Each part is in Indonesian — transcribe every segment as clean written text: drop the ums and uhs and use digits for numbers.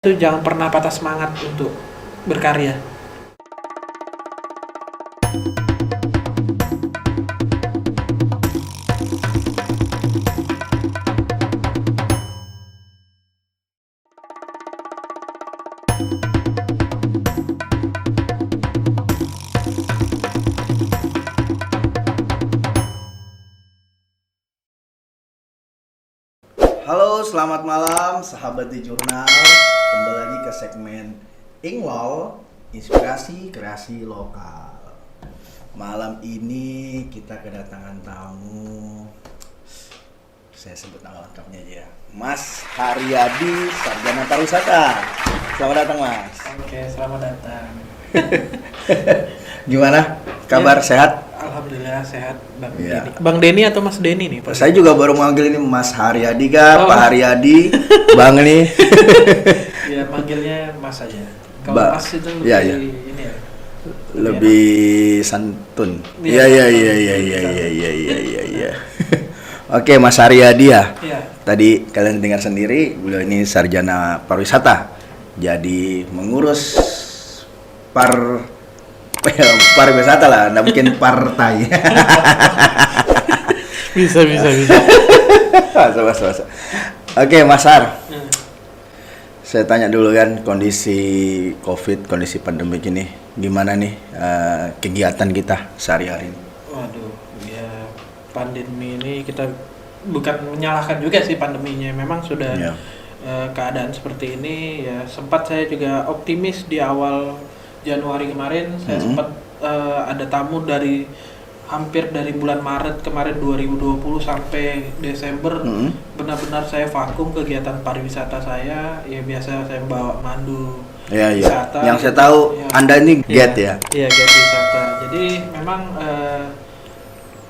Itu jangan pernah patah semangat untuk berkarya. Halo, selamat malam sahabat di jurnal. Kembali lagi ke segmen Ingwal, inspirasi kreasi lokal. Malam ini kita kedatangan tamu. Saya sebut nama lengkapnya aja ya. Mas Haryadi, Sarjana Pariwisata. Selamat datang, Mas. Oke, selamat datang. Gimana? Kabar sehat? Alhamdulillah sehat, Bang Iya. Denny. Bang Denny atau Mas Denny nih? Pak? Saya juga baru manggil ini Mas Haryadi kah, Oh. Pak Haryadi, Bang nih. Ya, manggilnya Mas aja. Kalau Mbak. Mas itu lebih Iya, iya. ini ya. Lebih santun. Iya, Iya. Oke, Mas Haryadi ya. Iya. Tadi kalian dengar sendiri, beliau ini sarjana pariwisata. Jadi mengurus pariwisata lah, nggak mungkin partai. Bisa. Masa. Oke, Mas Har. Hmm. Saya tanya dulu kan kondisi COVID, kondisi pandemi ini gimana nih kegiatan kita sehari-hari ini? Waduh, ya pandemi ini kita bukan menyalahkan juga sih pandeminya. Memang sudah Iya. keadaan seperti ini ya. Sempat saya juga optimis di awal Januari kemarin. Saya sempat ada tamu dari hampir dari bulan Maret kemarin 2020 sampai Desember. Benar-benar saya vakum kegiatan pariwisata saya. Ya biasa saya bawa mandu Iya. wisata. Yang saya tahu Ya. Anda ini get ya. Iya, get wisata. Jadi memang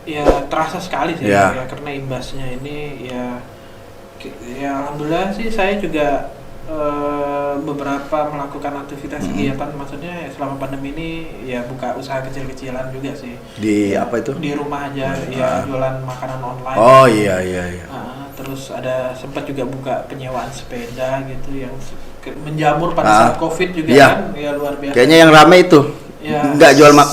ya terasa sekali sih Ya. ya, karena imbasnya ini ya alhamdulillah sih saya juga beberapa melakukan aktivitas kegiatan, maksudnya ya, selama pandemi ini ya buka usaha kecil-kecilan juga sih. Di Ya, apa itu? Di rumah aja ya, jualan makanan online. Oh iya. Terus ada sempat juga buka penyewaan sepeda gitu yang menjamur pada saat Covid juga Iya. kan, ya luar biasa. Kayaknya yang rame itu. Ya.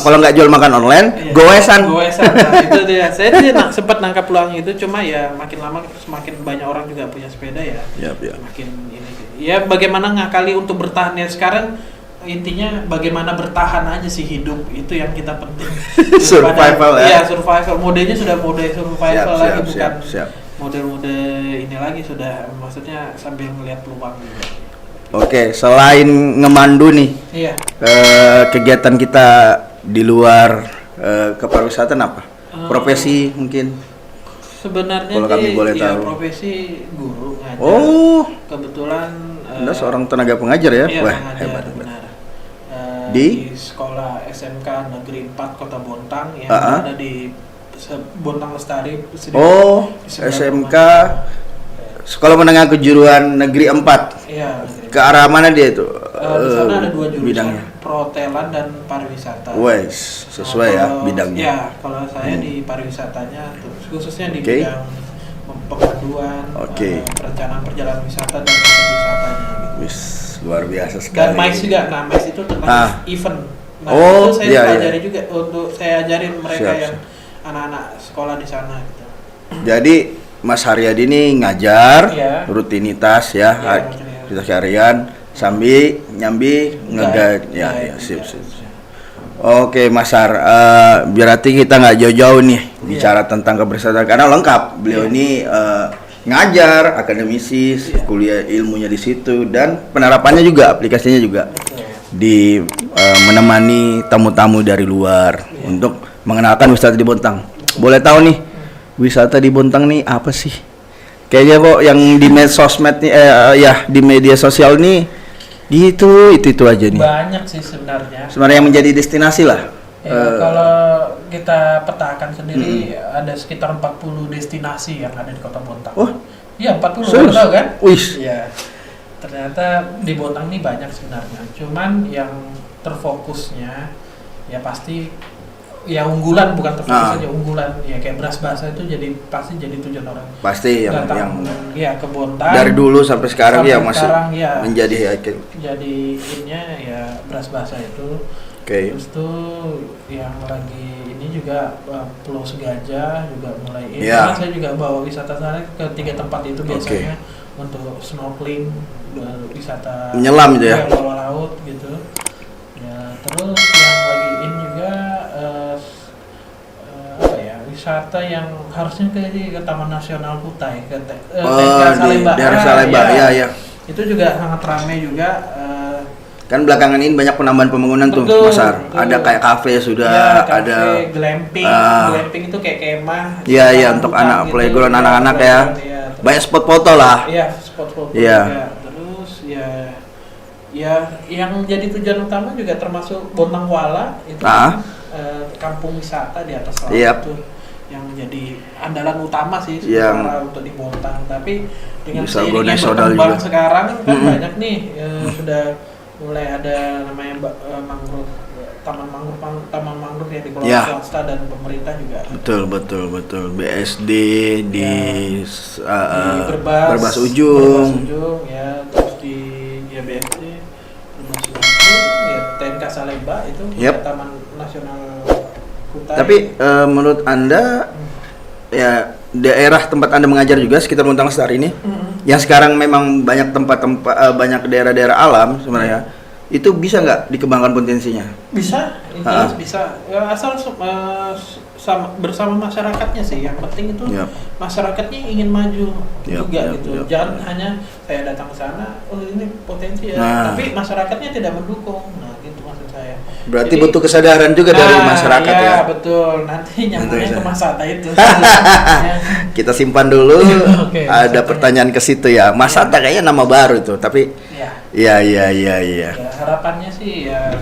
Kalau nggak jual makan online, Iya. goesan. Nah, itu dia. Saya sih sempat nangkap peluang itu, cuma ya makin lama semakin banyak orang juga punya sepeda ya. Iya. Makin ini sih. Ya bagaimana ngakali untuk bertahan ya sekarang, intinya bagaimana bertahan aja sih hidup, itu yang kita penting. Survival ya. Iya, survival. Modenya sudah mode survival lagi, bukan Siap. mode-mode ini lagi, sudah maksudnya sambil melihat peluang juga. Oke, selain ngemandu nih, Iya. kegiatan kita di luar kepariwisataan apa? Profesi mungkin? Sebenarnya Kalau kami boleh ya, tahu. profesi guru ngajar. Oh, Kebetulan Anda seorang tenaga pengajar ya? iya, Wah, pengajar, hebat. benar. Di? Sekolah SMK Negeri 4 Kota Bontang yang Ah. ada di Bontang Lestari. Oh, di sebelah SMK rumah. Sekolah Menengah Kejuruan Negeri 4. Iya. Ke arah mana dia itu? Di sana ada dua jurusan, bidangnya. perhotelan dan pariwisata. Wes, sesuai ya Kalau- bidangnya. Ya, kalau saya di pariwisatanya, khususnya di Oke. bidang pemanduan, Oke. perencanaan perjalanan wisata dan konsep wisatanya. Gitu. Wis, luar biasa Dan sekali. MICE juga, nah MICE itu tentang event. Nah, Oh, itu saya iya, pelajari juga untuk saya ajarin mereka Siap, yang anak-anak sekolah di sana gitu. Jadi Mas Haryadi ini ngajar Iya. rutinitas ya, Iya, kita harian sambil nyambi ngeguide ya, Iya, sip. iya. Oke Mas Har, berarti kita nggak jauh-jauh nih bicara tentang kebersamaan karena lengkap. Beliau ini ngajar, akademisi, kuliah ilmunya di situ dan penerapannya juga, aplikasinya juga Betul. di menemani tamu-tamu dari luar untuk mengenalkan wisata di Bontang. Boleh tahu nih wisata di Bontang nih apa sih? Kayaknya kok yang di sosmed nih, di media sosial nih itu aja nih. Banyak sih sebenarnya. Sebenarnya yang menjadi destinasi lah. Ya, kalau kita petakan sendiri ada sekitar 40 destinasi yang ada di Kota Bontang. Oh, iya 40, serius? tahu kan? Wih, Iya. Ternyata di Bontang ini banyak sebenarnya. Cuman yang terfokusnya ya pasti ya unggulan, bukan terfokus saja unggulan ya, kayak beras basah itu pasti jadi tujuan orang. Pasti yang ya ke Bontang dari dulu sampai sekarang sampai ya masih sekarang, ya, menjadi jadi innya ya beras basah itu. Okay. Terus tuh yang lagi ini juga Pulau Segajah juga mulai ini. Yeah. Saya juga bawa wisata sana ke 3 tempat itu biasanya untuk snorkeling, wisata menyelam gitu ya, bawah laut gitu. Ya, terus yang lagi in juga apa ya, wisata yang harusnya ke Taman Nasional Kutai, ke di daerah Salemba, ya. Itu juga sangat ramai juga. Kan belakangan ini banyak penambahan pembangunan tuh, Masar. Ada kayak kafe sudah, kafe, ada glamping. Glamping itu kayak kemah. Iya, untuk anak playground anak-anak ya. Banyak spot foto lah. Iya, spot foto juga. Terus ya yang jadi tujuan utama juga termasuk Bontang Kuala itu kampung wisata di atas laut itu yang jadi andalan utama sih sebenarnya untuk di Bontang. Tapi dengan seiringnya berkembang sekarang kan banyak nih sudah mulai ada namanya taman mangrove ya, dikelola swasta dan pemerintah juga. Betul. BSD di Berbas Ujung ya, terus di BSD Berbas Ujung ya, TNK Salemba itu Taman Nasional Kutai. Tapi menurut Anda ya daerah tempat Anda mengajar juga sekitar Bontang Lestari ini, yang sekarang memang banyak tempat-tempat banyak daerah-daerah alam sebenarnya, itu bisa nggak dikembangkan potensinya? Bisa, bisa. Ya, asal bersama masyarakatnya sih. Yang penting itu masyarakatnya ingin maju juga gitu. Jangan hanya saya datang ke sana, oh ini potensi ya, tapi masyarakatnya tidak mendukung. Nah, gitu maksud saya. Berarti butuh kesadaran juga dari masyarakat ya. Iya, betul. Nanti nyambungnya ke Masata itu. Kita simpan dulu. Ada pertanyaan ke situ ya. Masata kayaknya nama baru itu, tapi iya. Ya, harapannya sih ya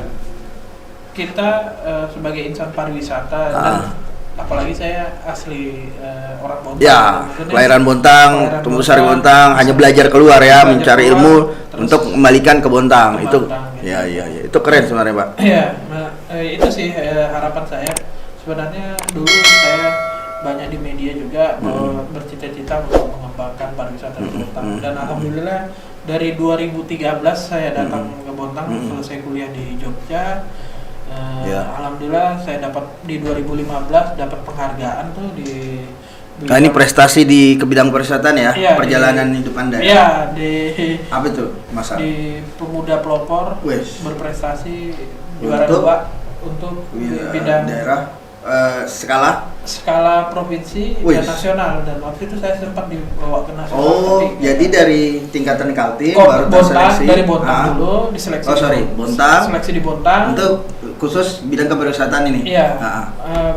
kita sebagai insan pariwisata dan apalagi saya asli orang Bontang. Ya, kelahiran Bontang, tumbuh besar di Bontang, hanya belajar keluar ya, mencari ilmu untuk kembalikan ke Bontang. Itu ya. Itu keren sebenarnya, Pak. Iya, itu sih harapan saya. Sebenarnya dulu saya banyak di media juga bercita-cita untuk mengembangkan pariwisata di Bontang, dan alhamdulillah dari 2013 saya datang ke Bontang, selesai kuliah di Jogja. Alhamdulillah saya dapat di 2015 dapat penghargaan tuh di Nah, ini prestasi di bidang pariwisata ya, perjalanan hidup Anda. Iya, di apa itu, Mas? Di Pemuda Pelopor berprestasi juara 2 untuk bidang daerah skala provinsi dan nasional, dan waktu itu saya sempat dibawa ke nasional. Oh, jadi dari tingkatan Kaltim baru terseleksi dari Bontang dulu diseleksi. Bontang. Seleksi di Bontang. Untuk khusus bidang kepariwisataan ini. Iya.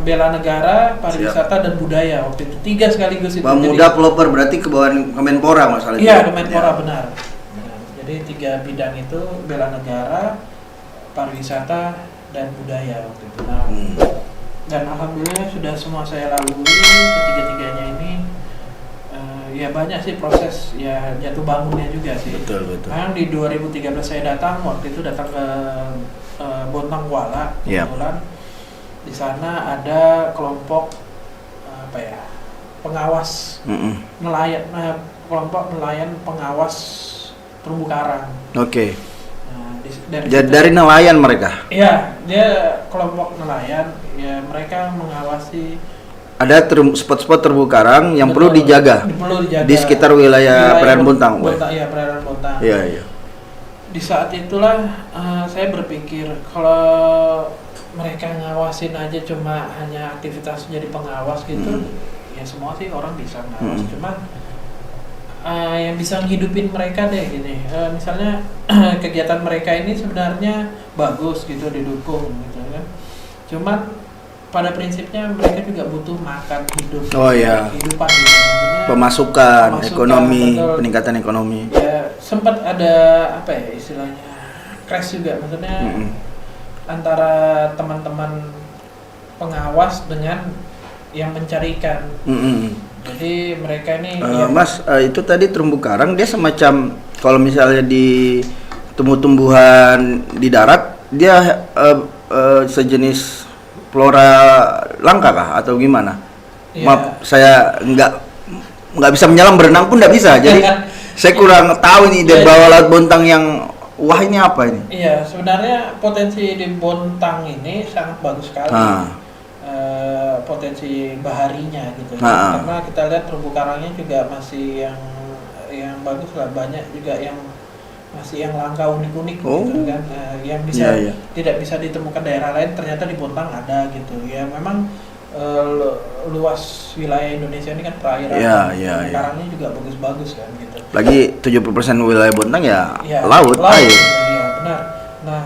Bela negara, pariwisata dan budaya waktu itu 3 sekaligus itu. Pemuda Pelopor berarti ke bawah Kemenpora masalah itu. Iya, Kemenpora benar. Jadi 3 bidang itu, bela negara, pariwisata dan budaya waktu itu. Dan alhamdulillah sudah semua saya lalui ketiga-tiganya ini. Ya banyak sih proses ya jatuh bangunnya juga sih. Betul. Di 2013 saya waktu itu datang ke Bontang Kuala, kebetulan di sana ada kelompok pengawas nelayan, kelompok nelayan pengawas terumbu karang. Oke. Dari nelayan mereka? Iya, dia kelompok nelayan. Ya, mereka mengawasi. Ada spot-spot terumbu karang yang perlu dijaga di sekitar wilayah perairan Bontang. Iya, perairan Bontang. Iya. Di saat itulah saya berpikir kalau mereka ngawasin aja cuma hanya aktivitas jadi pengawas gitu, ya semua sih orang bisa ngawas. Cuman yang bisa menghidupin mereka deh gini, misalnya kegiatan mereka ini sebenarnya bagus gitu, didukung gitu kan. Cuman pada prinsipnya mereka juga butuh makan hidup, kehidupan gitu. Pemasukan ekonomi, peningkatan ekonomi. Ya sempat ada istilahnya crash juga, maksudnya antara teman-teman pengawas dengan yang mencari ikan. Jadi mereka ini Mas, itu tadi terumbu karang dia semacam, kalau misalnya di tumbuh-tumbuhan di darat dia sejenis flora langka kah atau gimana? Iya. Maaf, saya nggak bisa menyelam, berenang pun nggak bisa. Jadi saya kurang tahu ini dari bawah Laut Bontang yang wah ini apa ini? Iya, sebenarnya potensi di Bontang ini sangat bagus sekali. Potensi baharinya gitu. Karena kita lihat terumbu karangnya juga masih yang bagus lah, banyak juga yang masih yang langka unik-unik gitu kan, yang bisa tidak bisa ditemukan daerah lain, ternyata di Bontang ada gitu. Ya memang luas wilayah Indonesia ini kan perairan, karangnya juga bagus-bagus kan gitu. Lagi 70% wilayah Bontang ya laut, air. Iya benar. Nah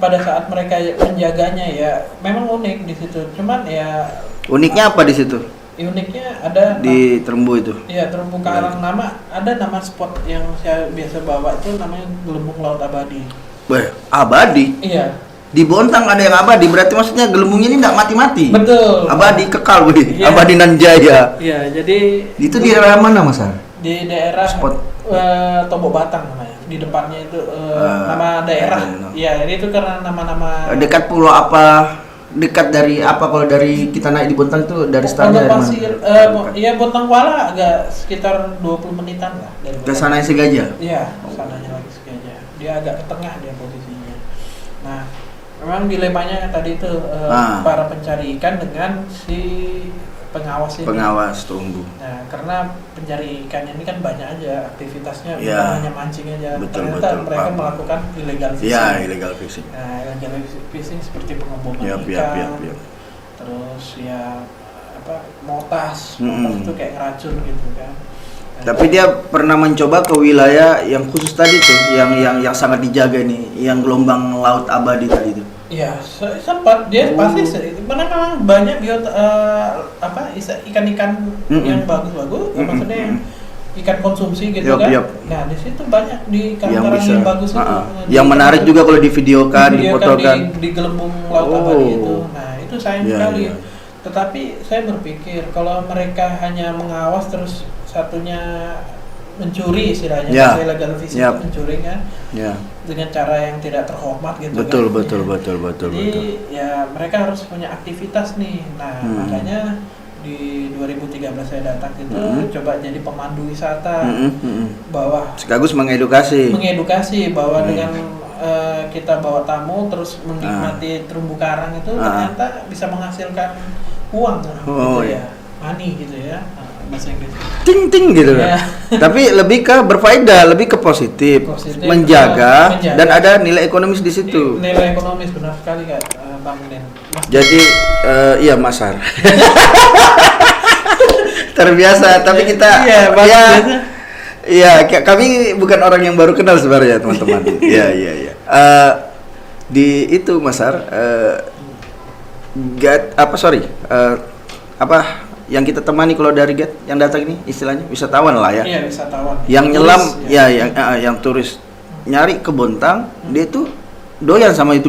pada saat mereka menjaganya ya memang unik di situ. Cuman ya uniknya apa di situ? Uniknya ada di terumbu itu. Iya, terumbu karang. Nama spot yang saya biasa bawa itu namanya Gelembung Laut Abadi. Wah, abadi? Iya. Di Bontang ada yang abadi, berarti maksudnya gelembungnya ini enggak mati-mati. Betul. Abadi kekal, wih. Iya. Abadi nan jaya. Iya, jadi itu di daerah mana, Mas? Di daerah spot Tombok Batang namanya. Di depannya itu nama daerah. Iya, itu karena nama-nama dekat pulau apa? Dekat dari apa kalau dari kita naik di Bontang itu dari startnya dari mana? Iya, Bontang Kuala agak sekitar 20 menitan lah dari ke sana Segajah. Iya, sananya lagi Segajah. Dia agak ke tengah dia posisinya. Nah, memang dilemanya tadi itu para pencari ikan dengan si pengawas ini. Pengawas terumbu. Nah, karena pencari ikan ini kan banyak aja aktivitasnya, bukan hanya mancing aja. Ternyata mereka melakukan illegal fishing. Iya, illegal fishing. Nah, illegal fishing seperti pengeboman ikan. Terus ya motas itu kayak ngeracun gitu kan. Tapi dia pernah mencoba ke wilayah yang khusus tadi tuh, yang sangat dijaga nih, yang gelombang laut abadi tadi itu. Iya, sempat dia pasti karena memang banyak ikan-ikan yang bagus-bagus, maksudnya yang ikan konsumsi gitu kan. Nah, di situ banyak di karang-karang yang bagus itu. Yang menarik juga kalau divideokan, difotokan di gelembung laut abadi itu. Nah, itu sayang sekali. Tetapi saya berpikir kalau mereka hanya mengawas terus satunya mencuri istilahnya, illegal fishing mencuri kan, dengan cara yang tidak terhormat gitu. Betul. Jadi ya mereka harus punya aktivitas nih. Nah makanya di 2013 saya datang itu coba jadi pemandu wisata, bahwa sekaligus mengedukasi bahwa dengan kita bawa tamu terus menikmati terumbu karang itu ternyata bisa menghasilkan uang money gitu ya. Bahasa Inggris. Ting gitu kan. Tapi lebih ke berfaedah, lebih ke positif menjaga dan ada nilai ekonomis di situ. Nilai ekonomis benar sekali Kak, Bang Den. Jadi iya Masar. Terbiasa, tapi kita kami bukan orang yang baru kenal sebenarnya teman-teman. Iya. Di itu Masar yang kita temani kalau dari GET yang datang ini istilahnya wisatawan lah ya. Iya, wisatawan. Yang nyelam yang turis nyari ke Bontang, dia tuh doyan sama itu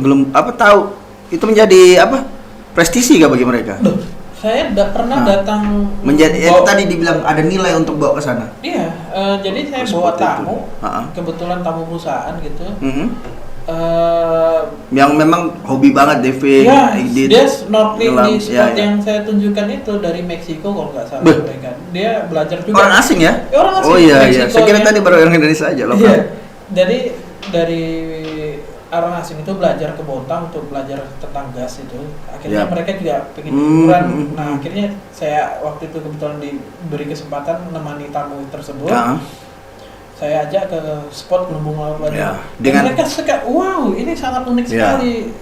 tahu itu menjadi prestisi gak bagi mereka? Saya tidak pernah datang menjadi tadi dibilang ada nilai untuk bawa ke sana. Iya, jadi saya bawa tamu, kebetulan tamu perusahaan gitu. Yang memang hobi banget diving, dia snorkeling di spot yang saya tunjukkan itu dari Meksiko kalau nggak salah. Dia belajar juga. Orang asing ya? Orang asing. Oh iya. Saya kira tadi baru orang Indonesia aja lokal. Iya. Jadi dari orang asing itu belajar ke Bontang untuk belajar tentang gas itu. Akhirnya mereka juga pengen liburan. Nah akhirnya saya waktu itu kebetulan diberi kesempatan menemani tamu tersebut. Saya ajak ke spot gelembung laut abadi. Dan mereka suka, wow ini sangat unik sekali.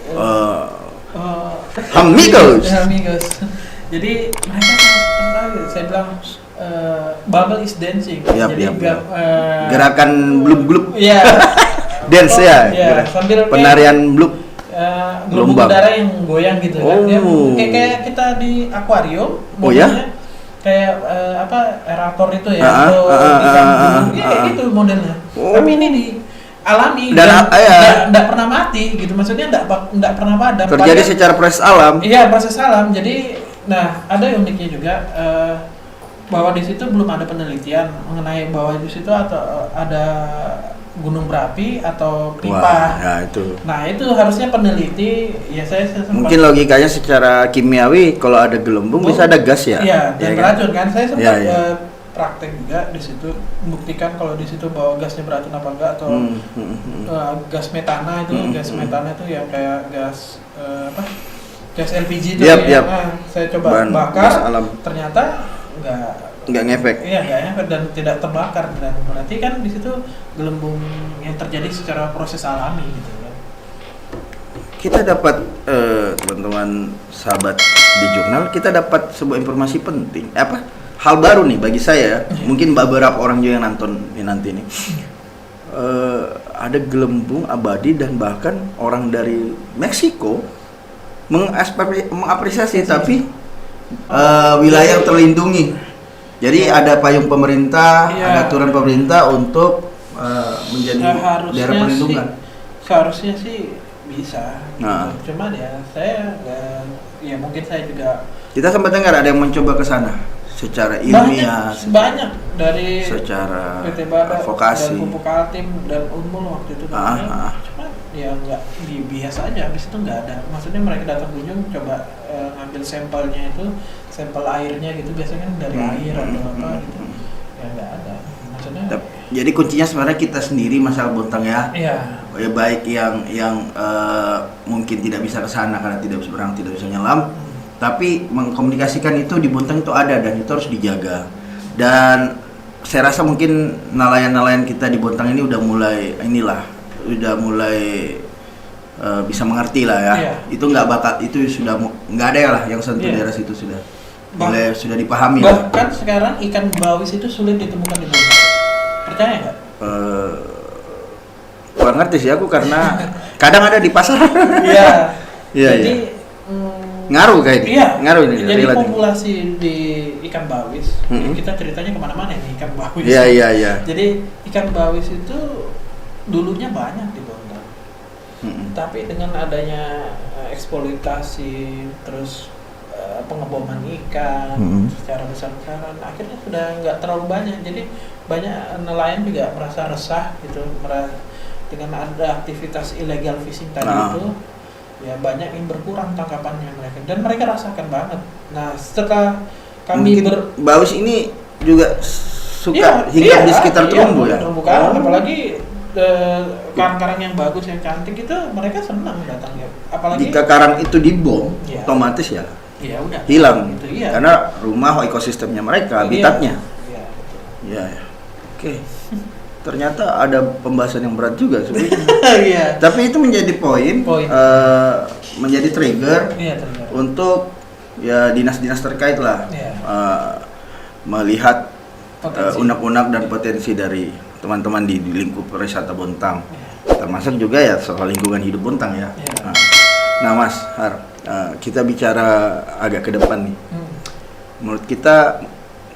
Amigos. Jadi mereka sangat tertarik. Saya bilang bubble is dancing. Jadi gerakan blub-blub. Iya. Dance sambil penarian blub. Gelembung udara yang goyang gitu kan. Dia kayak kita di akuarium. Kayak aerator itu ya atau ikan gunung kayak gitu modelnya. Tapi ini di alami dan enggak pernah mati gitu. Maksudnya enggak pernah padam. Terjadi secara proses alam. Iya, proses alam. Jadi ada uniknya juga bahwa di situ belum ada penelitian mengenai bahwa di situ atau ada gunung berapi atau pipa. Wah, ya itu. Nah itu harusnya peneliti, ya saya sempat. Mungkin logikanya secara kimiawi kalau ada gelembung bisa ada gas ya. Iya, dan ya beracun kan. Saya sempat Ya. praktek juga di situ, membuktikan kalau di situ bahwa gasnya beracun apa enggak, atau gas metana itu, gas metana itu yang kayak gas gas LPG itu Yap. Nah, saya coba Bahan bakar, gas alam. ternyata Nggak ngefek. Iya, nggak ngefek dan tidak terbakar. Dan berarti kan di situ gelembung yang terjadi secara proses alami gitu kan. Kita dapat teman-teman sahabat di jurnal, kita dapat sebuah informasi penting. Hal baru nih bagi saya. Mungkin beberapa orang juga yang nonton nanti nih. Ada gelembung abadi dan bahkan orang dari Meksiko mengapresiasi tapi wilayah yang terlindungi. Jadi ada payung pemerintah, ada aturan pemerintah untuk menjadi daerah perlindungan. Seharusnya sih bisa. Nah. Cuman ya saya nggak, ya mungkin saya juga. Kita sempat dengar ada yang mencoba ke sana secara ilmiah, banyak dari secara PT Badak advokasi dan Pupuk Kaltim dan Unmul waktu itu. Cuman ya nggak, biasa aja. Habis itu nggak ada. Maksudnya mereka datang kunjung coba ngambil sampelnya itu, sampel airnya gitu, biasanya kan dari air atau apa gitu. Ya nggak ada. Maksudnya. Jadi kuncinya sebenarnya kita sendiri masalah Bontang ya. Iya. Ya baik yang mungkin tidak bisa ke sana karena tidak bisa berenang, tidak bisa nyelam, tapi mengkomunikasikan itu di Bontang itu ada dan itu harus dijaga. Dan saya rasa mungkin nelayan-nelayan kita di Bontang ini udah mulai bisa mengerti lah ya. Iya. Itu itu sudah nggak ada ya lah yang sentuh daerah situ sudah dipahami. Bahkan sekarang ikan bawis itu sulit ditemukan di Bontang. Percaya nggak? Kurang ngerti sih aku karena kadang ada di pasar. Iya. Jadi ngaruh kayak ini. Iya. Ngaruh ini. Jadi relatif. populasi di ikan bawis, kita ceritanya kemana-mana nih ikan bawis. Iya. Jadi ikan bawis itu dulunya banyak di Bontang. Tapi dengan adanya eksploitasi, terus pengeboman ikan secara besar-besaran, akhirnya sudah nggak terlalu banyak. Jadi banyak nelayan juga merasa resah gitu, dengan ada aktivitas illegal fishing tadi itu, ya banyak yang berkurang tangkapannya mereka, dan mereka rasakan banget. Nah setelah kami bawis ini juga suka hinggap di sekitar terumbu ya. Terumbu karang, apalagi karang-karang yang bagus, yang cantik itu mereka senang datang ya. Apalagi jika karang itu dibom, otomatis ya udah hilang gitu, karena rumah ekosistemnya mereka, habitatnya. Iya. Oke. Ternyata ada pembahasan yang berat juga sebenarnya. Tapi itu menjadi poin. Menjadi trigger untuk ya dinas-dinas terkait lah melihat unek-unek dan potensi dari teman-teman di lingkup pariwisata Bontang, termasuk juga ya soal lingkungan hidup Bontang ya. Nah Mas Har, kita bicara agak ke depan nih. Menurut kita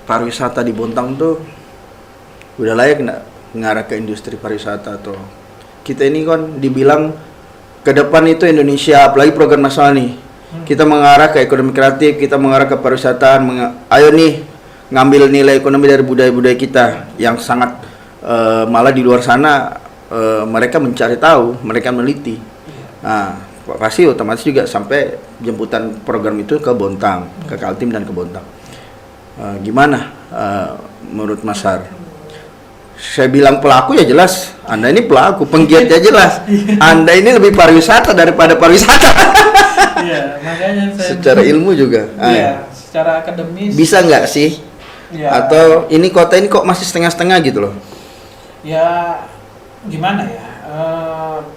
pariwisata di Bontang tuh udah layak nggak ngarah ke industri pariwisata, atau kita ini kan dibilang ke depan itu Indonesia, apalagi program nasional nih, kita mengarah ke ekonomi kreatif, kita mengarah ke pariwisataan, ayo nih ngambil nilai ekonomi dari budaya-budaya kita yang sangat malah di luar sana mereka mencari tahu, mereka meneliti. Nah pasti otomatis juga sampai jemputan program itu ke Bontang, ke Kaltim dan ke Bontang. Gimana menurut Mas Har? Saya bilang pelaku ya jelas, Anda ini pelaku, penggiat ya jelas. Anda ini lebih pariwisata daripada pariwisata. Iya, makanya saya secara ilmu juga. Iya, secara akademis. Bisa nggak sih? Ya. Atau ini kota ini kok masih setengah-setengah gitu loh? Ya, gimana ya?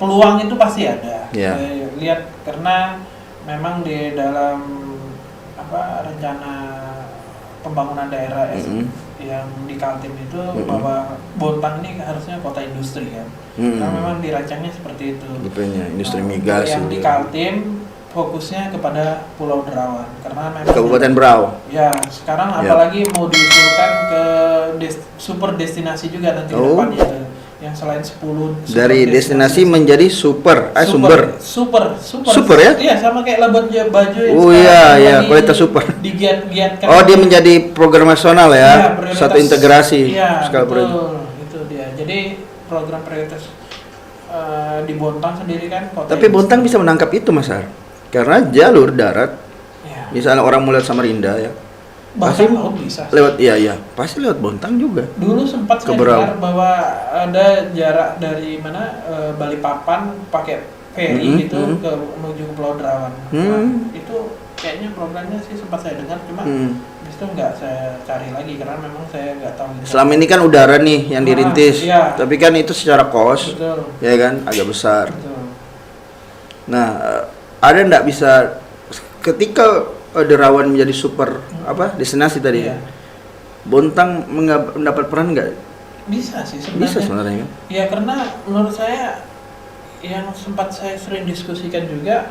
Peluang itu pasti ada. Ya. Lihat, karena memang di dalam rencana pembangunan daerah yang di Kaltim itu bahwa Bontang ini harusnya kota industri kan. Karena memang dirancangnya seperti itu. Industri migas. Yang di Kaltim fokusnya kepada Pulau Derawan karena memang Kabupaten Berau. Ya, sekarang apalagi mau diusulkan ke super destinasi juga nanti ke depannya itu. Yang selain 10 dari destinasi menjadi super super ya? Iya, sama kayak Labuan Bajo yang iya, kualitas super. Digiat-giatkan. Oh, dia menjadi program nasional ya? Satu integrasi. Iya, betul. Itu dia. Jadi program prioritas di Bontang sendiri kan kota Tapi Bontang bisa menangkap itu Mas Ar. Karena jalur darat, ya. misalnya orang mau lihat Samarinda ya, Bahkan pasti laut bisa. lewat pasti lewat Bontang juga. Dulu sempat saya Keberau. dengar bahwa ada jarak dari mana Balikpapan pakai ferry gitu ke menuju ke Pulau Derawan. Nah, itu kayaknya programnya sih sempat saya dengar, cuma itu nggak saya cari lagi karena memang saya nggak tahu. Selama ini kan udara nih yang dirintis, iya. tapi kan itu secara kos, Betul. ya kan agak besar. Betul. Nah, ada nggak bisa ketika Derawan menjadi super destinasi tadi, Iya. Bontang mendapat peran nggak? Bisa sih sebenarnya. Bisa sebenarnya kan? Ya karena menurut saya yang sempat saya sering diskusikan juga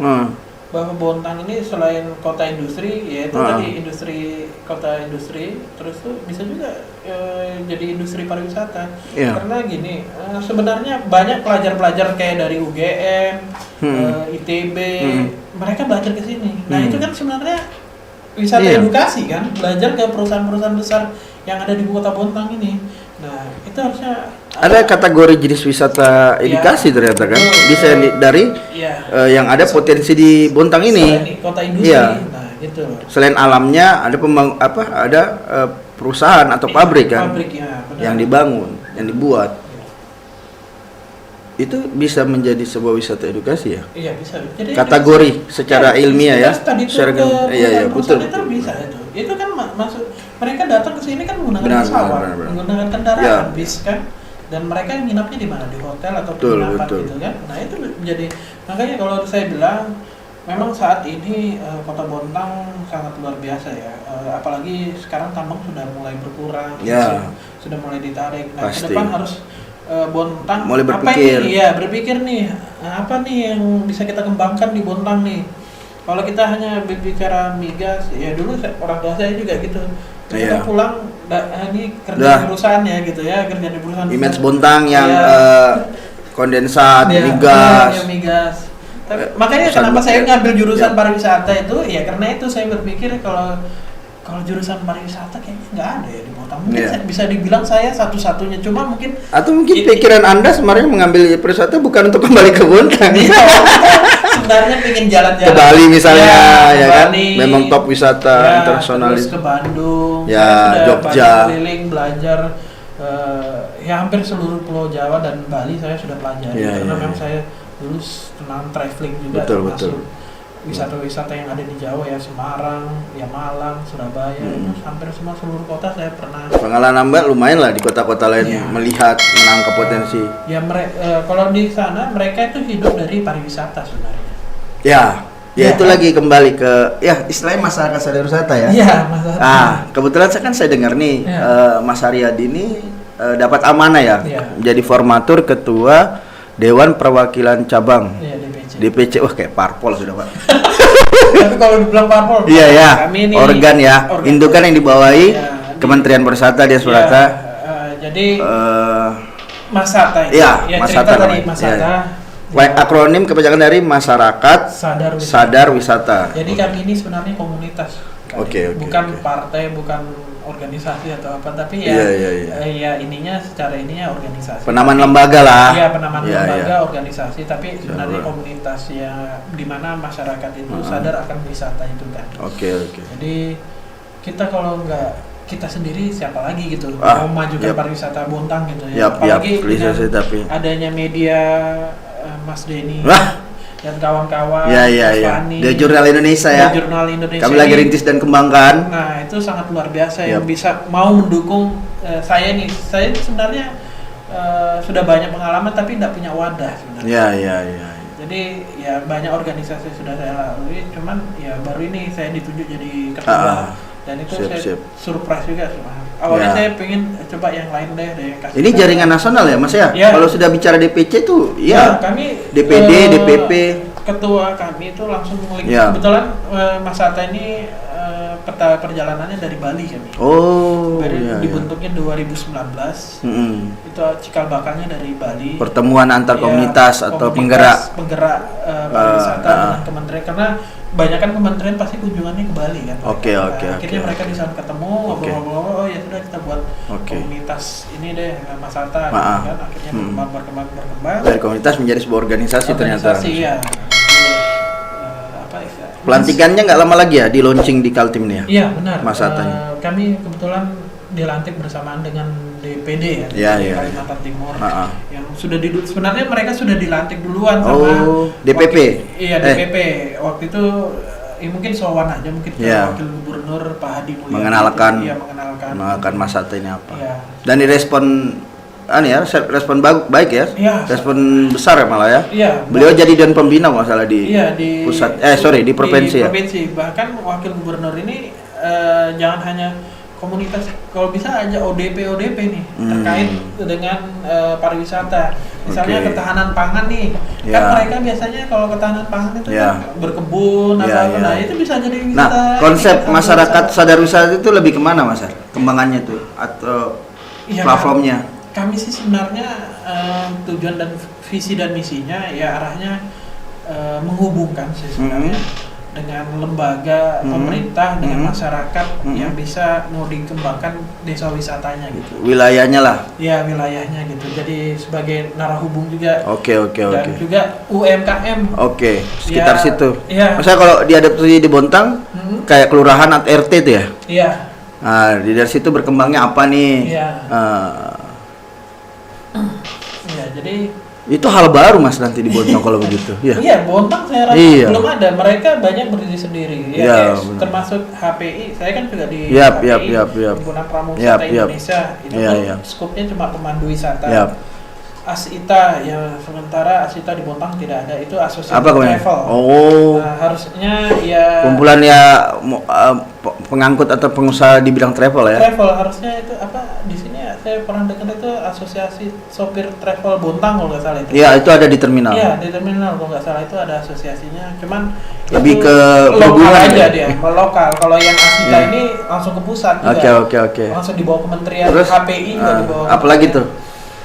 bahwa Bontang ini selain kota industri, yaitu tadi kota industri, terus tuh bisa juga jadi industri pariwisata. Iya. Karena gini, sebenarnya banyak pelajar-pelajar kayak dari UGM, ITB, mereka belajar ke sini. Nah itu kan sebenarnya wisata edukasi kan, belajar ke perusahaan-perusahaan besar yang ada di kota Bontang ini. Nah itu harusnya ada kategori jenis wisata edukasi ternyata kan, bisa dari yang ada potensi di Bontang ini. Selain kota industri, nah gitu. Selain alamnya ada perusahaan atau pabrik kan, yang dibangun, yang dibuat. Itu bisa menjadi sebuah wisata edukasi ya. Iya bisa. Jadi kategori secara ilmiah ya. Tadi itu betul. Itu bisa itu. Itu kan maksud mereka datang ke sini kan menggunakan pesawat, menggunakan kendaraan bis kan. Dan mereka nginapnya di mana? Di hotel atau penginapan gitu kan. Nah, itu menjadi makanya kalau saya bilang memang saat ini Kota Bontang sangat luar biasa ya. Apalagi sekarang tambang sudah mulai berkurang, sudah mulai ditarik. Nah, ke depan harus Bontang mulai berpikir. Berpikir nih apa nih yang bisa kita kembangkan di Bontang nih. Kalau kita hanya berbicara migas, ya dulu orang tua saya juga gitu. Kita pulang ini kerja di perusahaan ya gitu ya, kerja di perusahaan. Image Bontang yang kondensat, migas. Makanya kenapa saya ngambil jurusan pariwisata itu ya karena itu saya berpikir kalau jurusan pariwisata kayaknya nggak ada ya di Bontang. Mungkin bisa dibilang saya satu-satunya, cuma mungkin pikiran Anda sebenarnya mengambil pariwisata bukan untuk kembali ke Bontang. Sebenarnya pengen jalan-jalan ke Bali misalnya ya kan, Bali, memang top wisata internasional. Terus ke Bandung, Jogja, keliling belajar hampir seluruh Pulau Jawa dan Bali saya sudah pelajari karena memang saya dulu senang traveling juga, termasuk wisata-wisata yang ada di Jawa ya, Semarang, ya Malang, Surabaya, itu hampir semua seluruh kota saya pernah. Pengalaman Mbak lumayan lah di kota-kota lain melihat, menangkap potensi. Ya kalau di sana mereka itu hidup dari pariwisata sebenarnya. Ya itu lagi kembali ke istilahnya masyarakat sadar wisata ya. Iya, masyarakat. Kebetulan saya dengar nih Mas Haryadi ini dapat amanah ya, menjadi formatur ketua Dewan Perwakilan Cabang. DPC, wah kayak parpol sudah Pak. Tapi kalau dibilang parpol, kami ini organ indukan yang dibawahi Kementerian Pariwisata Dinas Pariwisata. Jadi Masata ini. Masata tadi Masata. Akronim kepanjangan dari Masyarakat Sadar Wisata. Jadi kami ini sebenarnya komunitas. Bukan partai, bukan organisasi atau apa, tapi secara ininya organisasi. Penamaan lembaga lah. Iya, penamaan lembaga, organisasi, tapi sebenarnya komunitas ya di mana masyarakat itu sadar akan wisata itu kan. Jadi kita kalau nggak kita sendiri siapa lagi gitu mau majukan pariwisata Bontang gitu ya. Apalagi dengan adanya media Mas Denny dan kawan-kawan, The Jurnal Indonesia ya. Kami lagi rintis dan kembangkan. Nah itu sangat luar biasa yang bisa mau mendukung saya nih. Saya sebenarnya sudah banyak pengalaman tapi tidak punya wadah sebenarnya. Jadi ya banyak organisasi sudah saya lalui, cuman ya baru ini saya ditunjuk jadi ketua dan itu saya surprise juga sebenarnya. Awalnya saya pengen coba yang lain deh Ini jaringan nasional ya Mas ya? Kalau sudah bicara DPC tuh kami DPD, DPP. Ketua kami itu langsung link. Kebetulan Mas Atta ini peta perjalanannya dari Bali kami. Dibentuknya 2019. Itu cikal bakalnya dari Bali. Pertemuan antar komunitas atau penggerak pariwisata dengan kementerian, karena banyak kan kementerian pasti kunjungannya ke Bali kan. Oke. Akhirnya mereka di sana ketemu, ngobrol-ngobrol, oh ya sudah kita buat komunitas ini deh, Mas Hatta, gitu kan. Akhirnya berkembang. Dari komunitas menjadi sebuah organisasi ternyata. Ya. Pelantikannya nggak lama lagi ya, di launching di Kaltim nih ya? Iya benar. Mas Hattanya. Kami kebetulan dilantik bersamaan dengan DPD ya, Kalimantan Timur, yang sudah sebenarnya mereka sudah dilantik duluan sama DPP. DPP. Waktu itu mungkin sowan aja mungkin ke wakil gubernur Pak Hadi Mulyadi mengenalkan Mas Hatta ini apa. Dan direspon respon baik ya. Respon besar ya malah ya. Beliau jadi dewan pembina masalah di pusat di provinsi ya. Bahkan wakil gubernur ini jangan hanya komunitas, kalau bisa aja ODP nih terkait dengan pariwisata. Misalnya ketahanan pangan nih. Kan mereka biasanya kalau ketahanan pangan itu kan berkebun nah itu bisa jadi wisata. Nah, konsep masyarakat sadar wisata itu lebih kemana Mas? Kembangannya tuh atau platformnya? Kami sih sebenarnya tujuan dan visi dan misinya ya arahnya menghubungkan sih sebenarnya dengan lembaga pemerintah dengan masyarakat yang bisa mau dikembangkan desa wisatanya gitu. Wilayahnya lah. Ya wilayahnya gitu. Jadi sebagai narahubung juga. Oke. Dan juga UMKM. Sekitar situ. Iya. Maksudnya kalau diadaptasi di Bontang kayak kelurahan atau RT itu ya? Iya. Nah, dari situ berkembangnya apa nih? Iya. Jadi itu hal baru Mas nanti di Bontang kalau begitu. Iya, Bontang saya rasa belum ada. Mereka banyak berdiri sendiri. Termasuk HPI. Saya kan juga di HPI, Himpunan Pramuwisata Indonesia. Itu kan skupnya cuma pemandu wisata. Asita ya, sementara Asita di Bontang tidak ada, itu asosiasi travel. Nah, harusnya ya kumpulan ya pengangkut atau pengusaha di bidang travel ya. Travel harusnya itu di sini saya pernah dengar itu asosiasi sopir travel Bontang kalau nggak salah itu. Iya, itu ada di terminal. Iya, di terminal kalau nggak salah itu ada asosiasinya. Cuman lebih ke lokal aja dia, lokal. Kalau yang Asita ini langsung ke pusat juga. Oke. Langsung dibawa kementerian. Terus, HPI juga dibawa. Apalagi tuh?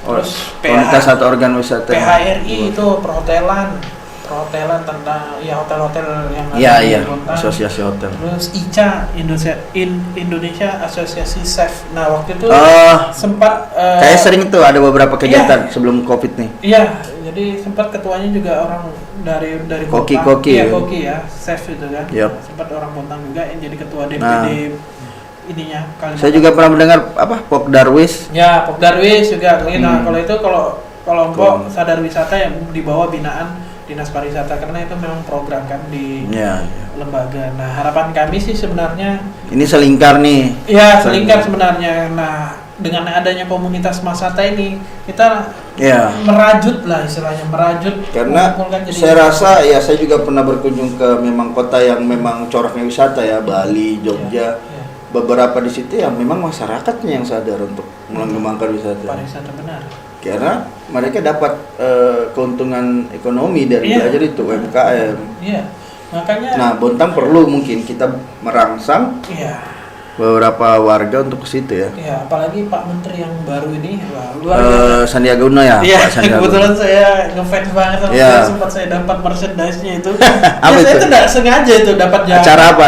Terus komunitas atau organ wisata. PHRI itu perhotelan tentang hotel-hotel yang ada di Bontang. Asosiasi hotel. Terus ICA Indonesia Asosiasi Chef. Nah waktu itu sempat kayak sering tuh ada beberapa kegiatan sebelum COVID nih. Iya, jadi sempat ketuanya juga orang dari Koki ya, chef itu kan. Sempat orang Bontang juga yang jadi ketua DPD. Ininya saya juga pernah mendengar Pok Darwis. Ya, Pok Darwis juga. Nah, kalau itu kelompok sadar wisata yang di bawah binaan Dinas Pariwisata, karena itu memang program kan di lembaga. Nah, harapan kami sih sebenarnya ini selingkar nih. Iya, selingkar sebenarnya. Nah, dengan adanya komunitas Masata ini kita merajut lah istilahnya, karena saya rasa saya juga pernah berkunjung ke memang kota yang memang coraknya wisata ya, Bali, Jogja. Beberapa di situ yang memang masyarakatnya yang sadar untuk mengembangkan wisata. Pariwisata benar. Karena mereka dapat keuntungan ekonomi dari belajar itu UMKM. Iya. Makanya Nah, Bontang perlu mungkin kita merangsang beberapa warga untuk ke situ ya. Iya, apalagi Pak Menteri yang baru ini luar biasa. Sandiaga Uno ya. Iya, kebetulan saya ngefans banget sama dia, sempat saya dapat merchandise-nya itu. Saya itu tidak sengaja itu dapat acara apa?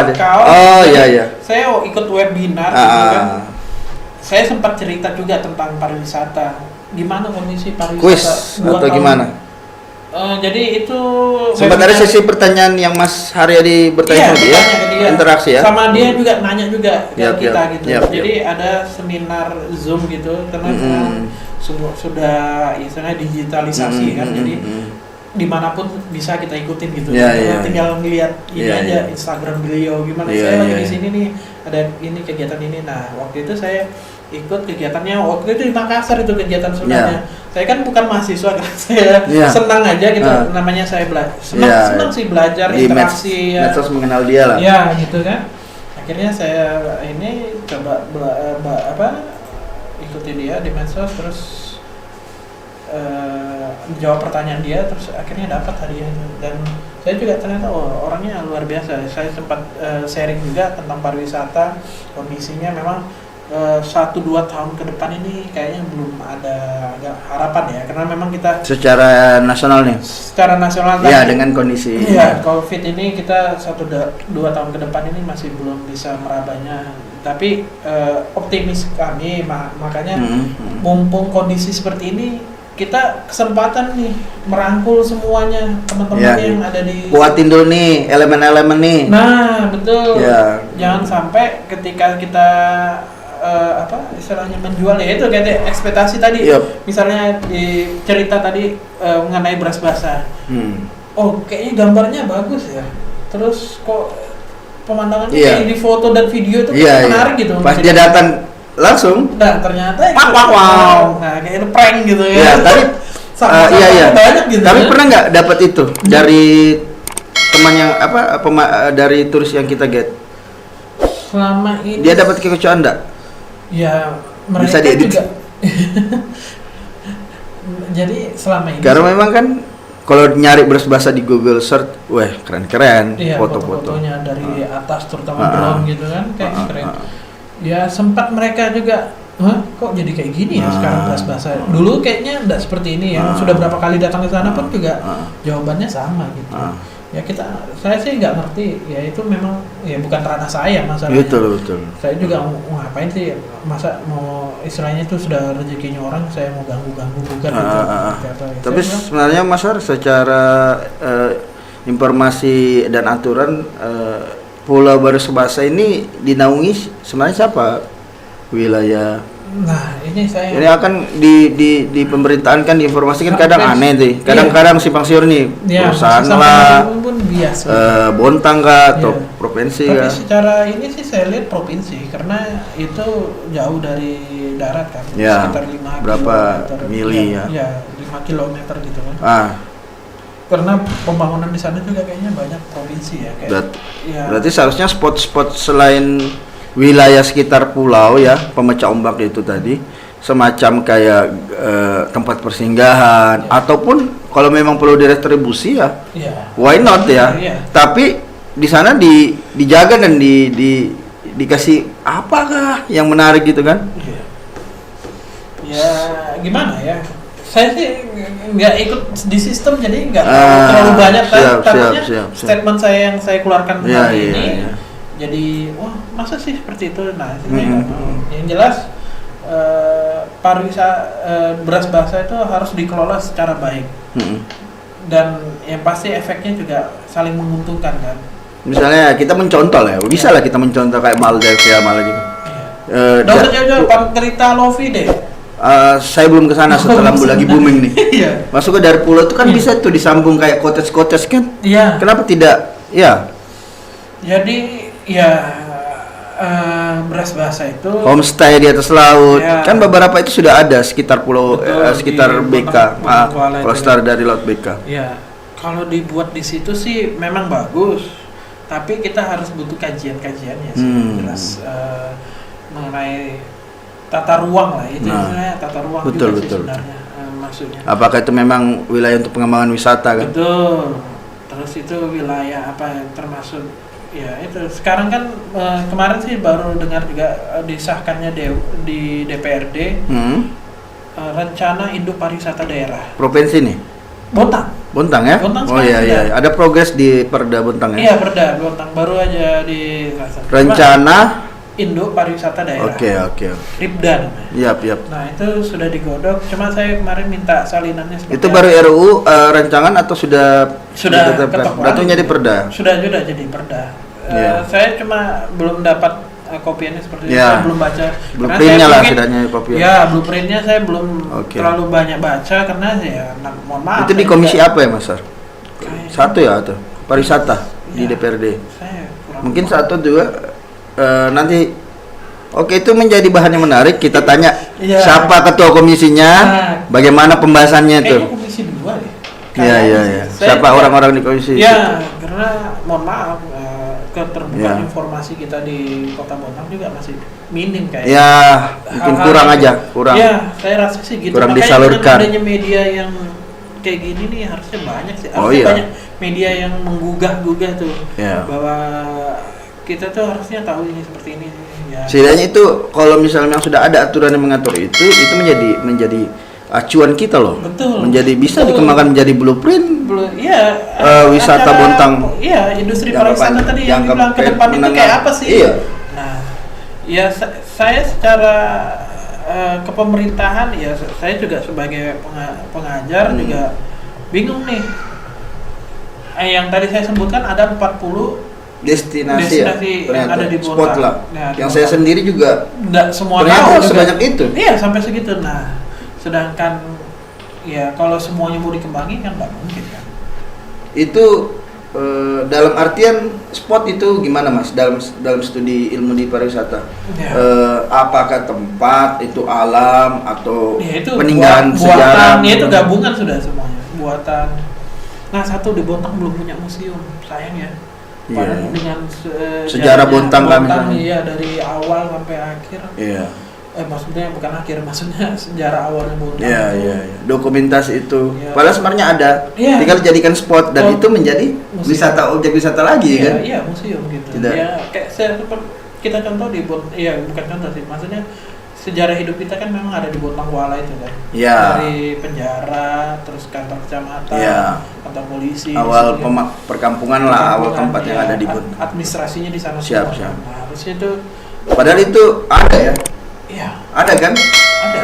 Saya ikut webinar gitu kan. Saya sempat cerita juga tentang pariwisata. Gimana kondisi pariwisata? Kuis atau gimana? Jadi itu sempat ada sesi pertanyaan yang Mas Haryadi bertanya sama dia, interaksi ya. Sama dia juga nanya juga ke kita gitu. Jadi ada seminar Zoom gitu, karena sudah istilahnya digitalisasi kan. Jadi dimanapun bisa kita ikutin gitu. Tinggal ngeliat ini aja Instagram beliau gimana. Saya lagi di sini nih, ada ini kegiatan ini. Nah, waktu itu saya ikut kegiatannya, waktu itu di Makassar itu kegiatan sebenarnya. Saya kan bukan mahasiswa kan, saya senang aja gitu, namanya saya senang sih belajar, interaksi medsos mengenal dia lah. Ya gitu kan. Akhirnya saya ini coba ikuti dia di medsos, terus jawab pertanyaan dia, terus akhirnya dapat hadiah itu. Dan saya juga ternyata orangnya luar biasa. Saya sempat sharing juga tentang pariwisata, kondisinya memang 1-2 tahun ke depan ini kayaknya belum ada harapan ya, karena memang kita secara nasional nih. Secara nasional ya dengan kondisi COVID ini kita 1-2 tahun ke depan ini masih belum bisa merabanya. Tapi optimis kami, makanya mumpung kondisi seperti ini kita kesempatan nih merangkul semuanya teman-teman yang ada di kuatin dulu nih elemen-elemen nih. Nah betul. Jangan sampai ketika kita istilahnya menjual ya itu kayak ekspektasi tadi. Misalnya di cerita tadi mengenai beras basah. Oh kayaknya gambarnya bagus ya. Terus kok pemandangannya kayak di foto dan video itu menarik gitu. Pas dia datang langsung. Nah ternyata wow. Nah kayak itu prank gitu ya. Iya tapi banyak gitu. Tapi pernah nggak dapat itu dari teman yang dari turis yang kita get? Selama ini dia dapat kekecewaan enggak? Ya mereka bisa diedit juga. Jadi selama ini karena memang kan kalau nyari beras basah di Google search, wah keren-keren foto-fotonya dari atas terutama drone gitu kan kayak keren. Ya sempat mereka juga kok jadi kayak gini ya sekarang beras basah. Dulu kayaknya enggak seperti ini ya. Sudah berapa kali datang ke sana pun juga jawabannya sama gitu. Ya saya sih nggak ngerti, ya itu memang ya bukan ranah saya masalahnya. Betul. Saya juga mau ngapain sih, masa mau istilahnya itu sudah rezekinya orang, saya mau ganggu bukan gitu. Tapi sebenarnya Mas Har secara informasi dan aturan Pulau Beras Basah ini dinaungi sebenarnya siapa wilayah? Nah ini saya ini akan di pemerintahan kan diinformasikan kadang aneh sih, kadang-kadang simpang siur nih perusahaan lah Bontang kah atau provinsi tapi kah? Secara ini sih saya lihat provinsi karena itu jauh dari darat kan sekitar 5 berapa mili ya 5 kilometer gitu kan karena pembangunan di sana juga kayaknya banyak provinsi ya kayak berarti seharusnya spot-spot selain wilayah sekitar pulau ya pemecah ombak itu tadi semacam kayak tempat persinggahan ataupun kalau memang perlu diretribusi why not tapi di sana dijaga dan dikasih apakah yang menarik gitu kan gimana ya saya sih nggak ikut di sistem jadi nggak terlalu banyak takutnya statement saya yang saya keluarkan hari ini jadi wah masa sih seperti itu. Nah yang jelas beras basah itu harus dikelola secara baik dan yang pasti efeknya juga saling menguntungkan kan. Misalnya kita mencontoh ya, bisa lah kita mencontoh kayak Maldives ya malah gitu. Dokter jauh cerita Lofi deh. Saya belum ke sana setelah lagi booming nih. Masuk ke dari pulau itu kan bisa tuh disambung kayak cottage kan? Kenapa tidak? Jadi beras basah itu homestay di atas laut kan beberapa itu sudah ada sekitar pulau sekitar BK cluster dari laut BK. Kalau dibuat di situ sih memang bagus tapi kita harus butuh kajian-kajiannya sih jelas mengenai tata ruang lah itu tata ruang betul. Sebenarnya maksudnya apakah itu memang wilayah untuk pengembangan wisata kan? Betul. Terus itu wilayah termasuk itu sekarang kan kemarin sih baru dengar juga disahkannya di DPRD rencana induk pariwisata daerah provinsi nih Bontang ya? Bontang ada progres di Perda Bontang ya? Iya Perda Bontang baru aja di rencana induk pariwisata daerah. Oke. Ripda namanya. Yap. Nah itu sudah digodok. Cuma saya kemarin minta salinannya. Itu baru RUU rancangan atau sudah ketok. Berarti jadi perda. Sudah jadi perda. Saya cuma belum dapat kopiannya seperti itu. Saya belum baca. Blueprintnya lah setidaknya kopian. Blueprintnya saya belum terlalu banyak baca karena mohon maaf. Itu di komisi apa ya Mas Har? Satu ya atau pariwisata di DPRD. Mungkin satu juga. Nanti itu menjadi bahan yang menarik kita tanya siapa ketua komisinya, bagaimana pembahasannya itu. Komisi 2 deh. Iya. Siapa orang-orang di komisi? Karena mohon maaf keterbukaan informasi kita di Kota Bontang juga masih minim kayaknya. Mungkin kurang. Saya rasa sih gitu. Kurang makanya disalurkan. Adanya media yang kayak gini nih harusnya banyak sih. Banyak media yang menggugah tuh bahwa kita tuh harusnya tahu ini seperti ini. Ya. Setidaknya itu kalau misalnya sudah ada aturan yang mengatur itu menjadi acuan kita loh. Betul. Bisa dikembangkan menjadi blueprint. Iya. Wisata Bontang. Iya, industri pariwisata tadi yang dibilang ke depan itu kayak apa sih? Iya. Nah, ya saya secara kepemerintahan ya saya juga sebagai pengajar juga bingung nih. Yang tadi saya sebutkan ada 40 destinasi yang ada di spot Bontang. lah. Nah, yang saya sendiri juga nggak semua tahu juga. Sebanyak itu. Iya, sampai segitu. Nah, sedangkan ya kalau semuanya mau dikembangin kan nggak mungkin kan. Itu dalam artian spot itu gimana Mas dalam studi ilmu di pariwisata? Ya. Apakah tempat itu alam atau Ya, itu peninggalan sejarah? Buatan, itu gabungan sudah semuanya. Buatan. Nah, satu di Bontang belum punya museum, sayang ya. Iya. Dengan sejarah Bontang kan iya dari awal sampai akhir. Iya. Maksudnya bukan akhir, maksudnya sejarah awalnya Bontang. Iya. Dokumentasi itu. Iya. Padahal sebenarnya ada. Iya. Tinggal dijadikan spot dan itu menjadi museum. Objek wisata lagi Iya, kan? Iya, museum gitu. Tidak. Ya kayak kita contoh di bukan contoh sih, maksudnya sejarah hidup kita kan memang ada di Bontang Kuala itu kan. Iya. Dari penjara, terus kantor kecamatan, Iya. kantor polisi. Awal perkampungan lah, awal tempat yang ada di Bontang. Administrasinya di sana. Siap. Nah, harusnya itu. Padahal itu ada ya. Iya. Ada kan? Ada.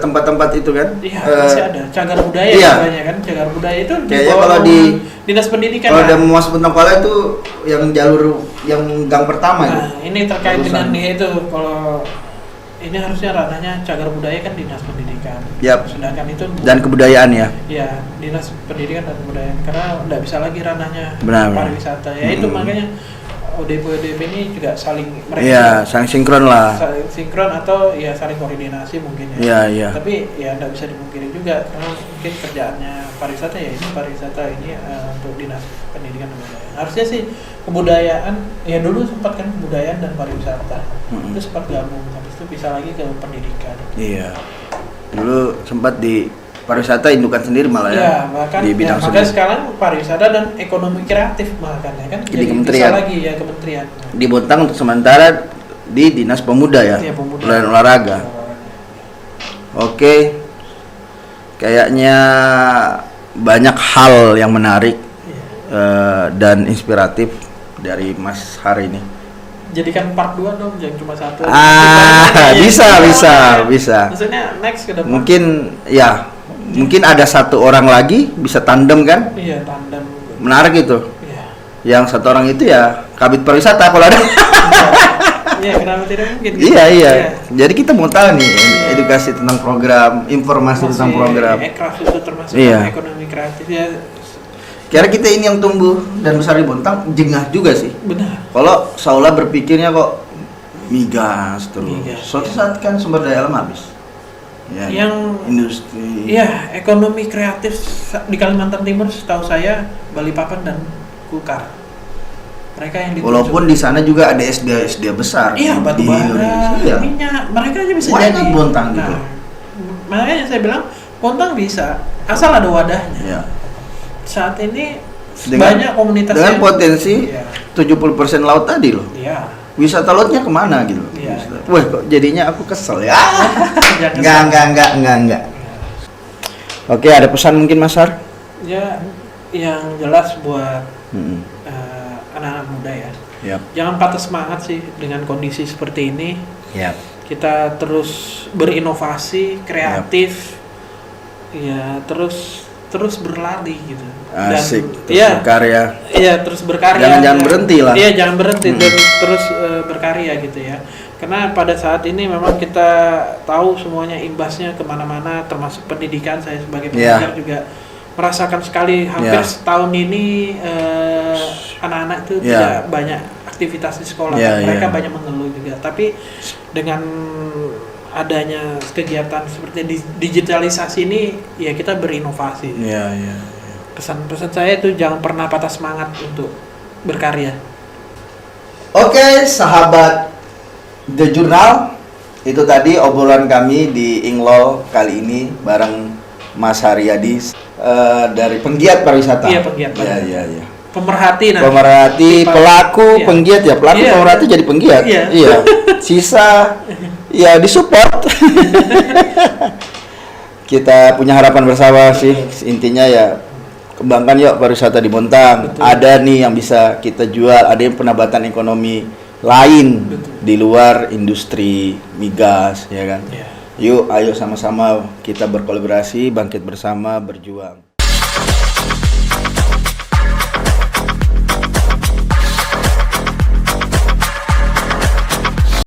Tempat-tempat itu kan? Iya, masih ada. Cagar budaya namanya kan. Cagar budaya itu kayaknya kalau di Dinas Pendidikan. Kalau udah mau masuk Bontang Kuala itu yang jalur yang gang pertama nah, itu. ini terkait dengan itu kalau ini harusnya ranahnya cagar budaya kan Dinas Pendidikan. Yap. Sedangkan itu Dan kebudayaan ya. Ya, Dinas Pendidikan dan Kebudayaan karena nggak bisa lagi ranahnya Benar. pariwisata. Ya itu makanya ODP ini juga saling mereka. Iya, saling sinkron lah. Saling sinkron atau ya saling koordinasi mungkin ya. Iya. Tapi ya nggak bisa dimungkiri juga karena mungkin kerjaannya pariwisata ya ini pariwisata ini untuk Dinas Pendidikan dan Kebudayaan. Harusnya sih kebudayaan ya dulu sempat kan kebudayaan dan pariwisata itu sempat gabung habis itu bisa lagi ke pendidikan. Iya. Dulu sempat di pariwisata indukan sendiri malah ya. Iya, bahkan di bidang makanya sekarang pariwisata dan ekonomi kreatif bahkan ya kan. Jadi kementerian. Bisa lagi ya kementerian. Di Bontang untuk sementara di Dinas Pemuda ya. Iya, Pemuda. Dan olahraga. Oke. Kayaknya banyak hal yang menarik dan inspiratif dari Mas hari ini. Jadikan part 2 dong, jangan cuma satu. Bisa. Maksudnya next ke depan. Mungkin ada satu orang lagi bisa tandem kan? Iya, tandem. Menarik itu. Iya. Yang satu orang itu ya kabit pariwisata kalau ada. Iya, kenapa tidak mungkin? Iya. Jadi kita mau tahu nih edukasi tentang program, informasi tentang program. Ekraf itu termasuk ekonomi kreatif ya. Kira kita ini yang tumbuh dan besar di Bontang jengah juga sih. Benar. Kalau Saula berpikirnya kok migas terus. Suatu saat kan sumber daya alam habis. Ya, yang industri. Iya, ekonomi kreatif di Kalimantan Timur setahu saya Balikpapan dan Kulkar. Mereka yang ditunjuk. Walaupun di sana juga ada SD besar. Iya, batu bara, minyak, mereka aja bisa jadi. Bontang gitu. Makanya saya bilang Bontang bisa, asal ada wadahnya. Iya. Saat ini banyak komunitas dengan potensi 70% laut tadi loh. Iya. Wisata lautnya kemana gitu? Iya. Wah, kok jadinya aku kesel ya. Enggak. Oke, ada pesan mungkin Mas Har? Ya, yang jelas buat anak-anak muda ya. Yep. Jangan patah semangat sih dengan kondisi seperti ini. Yep. Kita terus berinovasi, kreatif. Ya, terus berlari gitu. Asik, terus berkarya. Iya, terus berkarya. Jangan berhenti lah. Iya, jangan berhenti dan terus berkarya gitu ya. Karena pada saat ini memang kita tahu semuanya imbasnya kemana-mana, termasuk pendidikan. Saya sebagai pengajar juga merasakan sekali hampir setahun ini anak-anak itu tidak banyak aktivitas di sekolah. Mereka banyak mengeluh juga. Tapi dengan adanya kegiatan seperti digitalisasi ini ya kita berinovasi. Pesan-pesan saya itu jangan pernah patah semangat untuk berkarya. Oke, sahabat The Journal, itu tadi obrolan kami di Inglol kali ini bareng Mas Haryadi dari penggiat pariwisata. Iya, penggiat. Iya. pemerhati, pelaku, penggiat ya, pelaku, pemerhati jadi penggiat. Iya. Sisa ya disupport. Kita punya harapan bersama sih, intinya ya kembangkan yuk pariwisata di Bontang. Betul. Ada nih yang bisa kita jual, ada yang penambatan ekonomi lain. Betul. Di luar industri migas, ya kan. Yuk, ayo sama-sama kita berkolaborasi, bangkit bersama, berjuang.